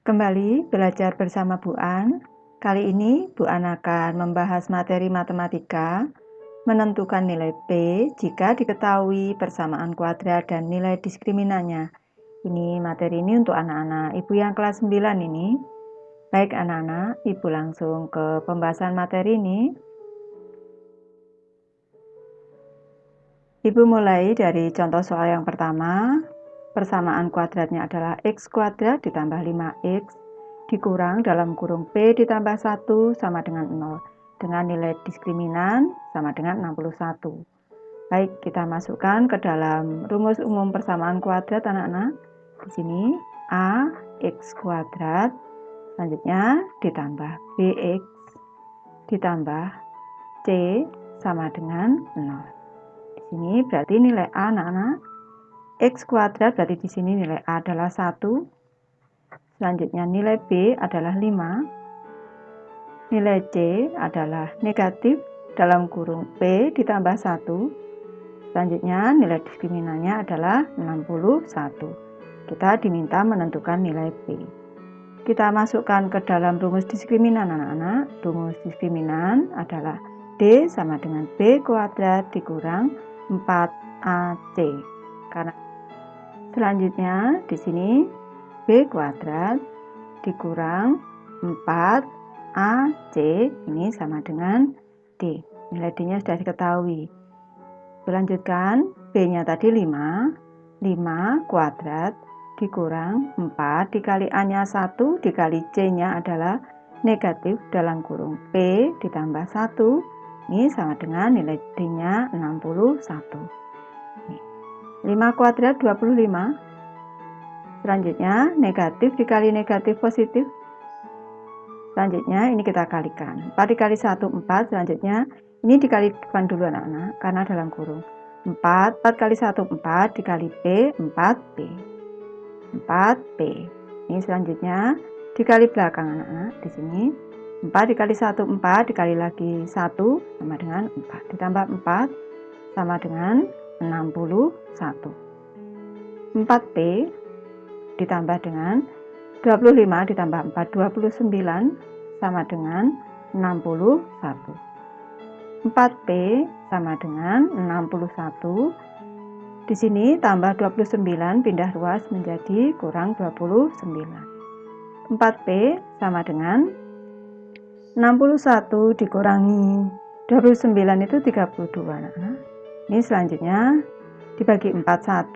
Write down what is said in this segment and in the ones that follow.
Kembali belajar bersama Bu An. Kali ini Bu An akan membahas materi matematika, menentukan nilai P jika diketahui persamaan kuadrat dan nilai diskriminannya. Ini materi ini untuk anak-anak Ibu yang kelas 9 ini. Baik anak-anak, Ibu langsung ke pembahasan materi ini. Ibu mulai dari contoh soal yang pertama. Persamaan kuadratnya adalah x kuadrat ditambah 5x dikurang dalam kurung P ditambah 1 sama dengan 0 dengan nilai diskriminan sama dengan 61. Baik, kita masukkan ke dalam rumus umum persamaan kuadrat anak-anak. Di sini A x kuadrat selanjutnya ditambah bx ditambah c sama dengan 0. Di sini berarti nilai A anak-anak. X kuadrat berarti di sini nilai A adalah 1. Selanjutnya nilai B adalah 5. Nilai C adalah negatif dalam kurung P ditambah 1. Selanjutnya nilai diskriminannya adalah 61. Kita diminta menentukan nilai B. Kita masukkan ke dalam rumus diskriminan anak-anak. Rumus diskriminan adalah D sama dengan B kuadrat dikurang 4AC. Karena selanjutnya di sini B kuadrat dikurang 4AC ini sama dengan D. Nilai D-nya sudah diketahui. Berlanjutkan, B-nya tadi 5. 5 kuadrat dikurang 4 dikali A-nya 1 dikali C-nya adalah negatif dalam kurung P ditambah 1. Ini sama dengan nilai D-nya 61. 5 kuadrat 25. Selanjutnya negatif dikali negatif positif. Selanjutnya ini kita kalikan. 4 dikali 1 4. Selanjutnya ini dikalikan dulu anak-anak karena dalam kurung. 4 kali 1 4 dikali P 4P. 4P. Ini selanjutnya dikali belakang anak-anak. Di sini 4 dikali 1 4 dikali lagi 1 sama dengan 4. Ditambah 4 sama dengan 61. 4P ditambah dengan 25 ditambah 4 29 sama dengan 61. 4P sama dengan 61. Di sini tambah 29 pindah ruas menjadi kurang 29. 4P sama dengan 61 dikurangi 29 itu 32 anak-anak. Ini selanjutnya dibagi 4 1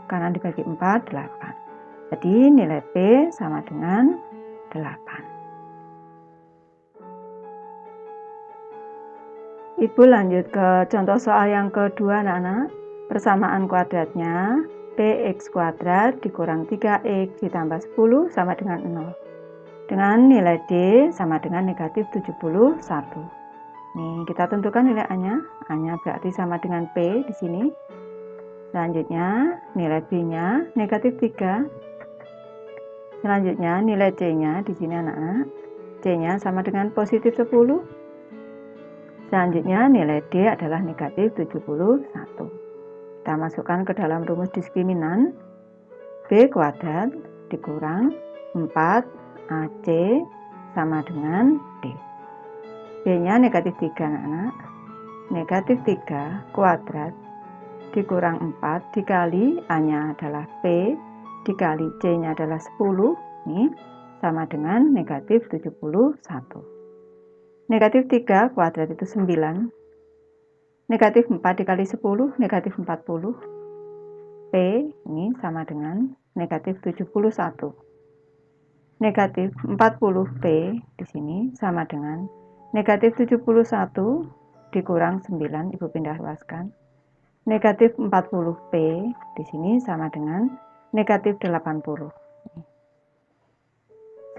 karena dibagi 4 8. Jadi nilai P sama dengan 8. Ibu lanjut ke contoh soal yang kedua anak-anak. Persamaan kuadratnya Px kuadrat dikurang 3x ditambah 10 sama dengan 0. Dengan nilai D sama dengan negatif 71. Nih, kita tentukan nilai A-nya. A-nya berarti sama dengan P di sini. Selanjutnya, nilai B-nya negatif 3. Selanjutnya, nilai C-nya di sini anak-anak. C-nya sama dengan positif 10. Selanjutnya, nilai D adalah negatif 71. Kita masukkan ke dalam rumus diskriminan. B kuadrat dikurang 4AC sama dengan D. B-nya negatif 3 anak-anak. Negatif 3 kuadrat dikurang 4 dikali A-nya adalah P dikali C-nya adalah 10. Ini sama dengan negatif 71. Negatif 3 kuadrat itu 9. Negatif 4 dikali 10 negatif 40. P ini sama dengan negatif 71. Negatif 40P di sini sama dengan negatif 71 dikurang 9, Ibu pindah luaskan. Negatif 40P di sini sama dengan negatif 80.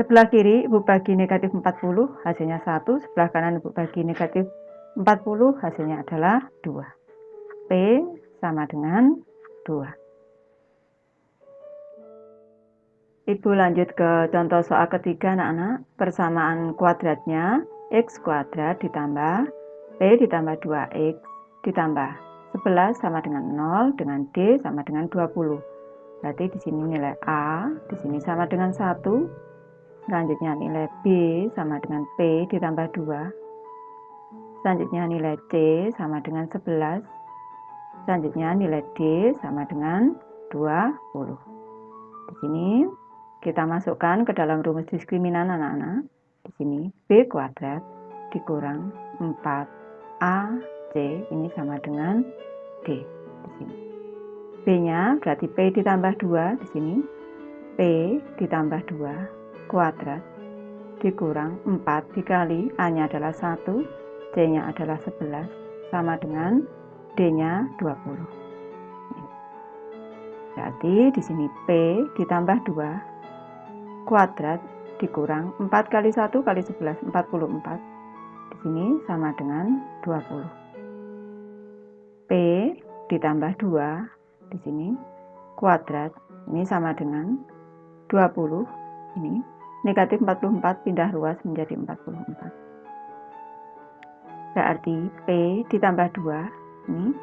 Sebelah kiri Ibu bagi negatif 40, hasilnya 1. Sebelah kanan Ibu bagi negatif 40, hasilnya adalah 2. P sama dengan 2. Ibu lanjut ke contoh soal ketiga anak-anak. Persamaan kuadratnya X kuadrat ditambah P ditambah 2X ditambah 11 sama dengan 0 dengan D sama dengan 20. Berarti di sini nilai A di sini sama dengan 1. Selanjutnya nilai B sama dengan P ditambah 2. Selanjutnya nilai C sama dengan 11. Selanjutnya nilai D sama dengan 20. Di sini kita masukkan ke dalam rumus diskriminan anak-anak. Di sini B kuadrat dikurang 4AC ini sama dengan D. Di sini B-nya berarti P ditambah 2 di sini. P ditambah 2 kuadrat dikurang 4 dikali A-nya adalah 1, C-nya adalah 11 sama dengan D-nya 20. Berarti di sini P ditambah 2 kuadrat dikurang 4 kali 1 kali 11 44. Di sini sama dengan 20. P ditambah 2 di sini kuadrat ini sama dengan 20. Ini negatif 44 pindah ruas menjadi 44. Berarti P ditambah 2 ini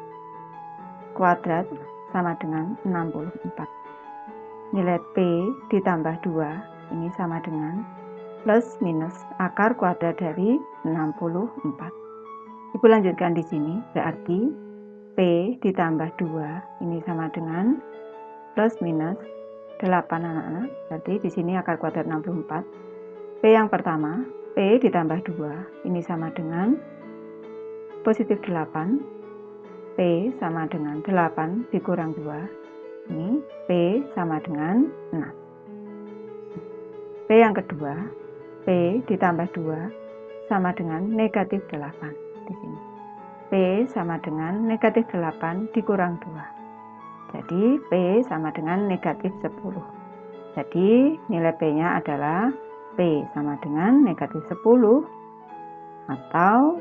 kuadrat sama dengan 64. Nilai P ditambah 2 ini sama dengan plus minus akar kuadrat dari 64. Ibu lanjutkan di sini, berarti P ditambah 2 ini sama dengan plus minus 8 anak-anak. Berarti di sini akar kuadrat 64. P yang pertama, P ditambah 2 ini sama dengan positif 8. P sama dengan 8 dikurang 2. Ini P sama dengan 6. P yang kedua, P ditambah 2 sama dengan negatif 8. Di sini P sama dengan negatif 8 dikurang 2. Jadi P sama dengan negatif 10. Jadi nilai P-nya adalah P sama dengan negatif 10 atau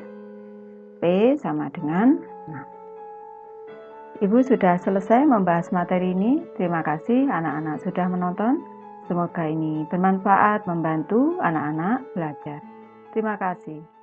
P sama dengan 6. Ibu sudah selesai membahas materi ini. Terima kasih anak-anak sudah menonton. Semoga ini bermanfaat membantu anak-anak belajar. Terima kasih.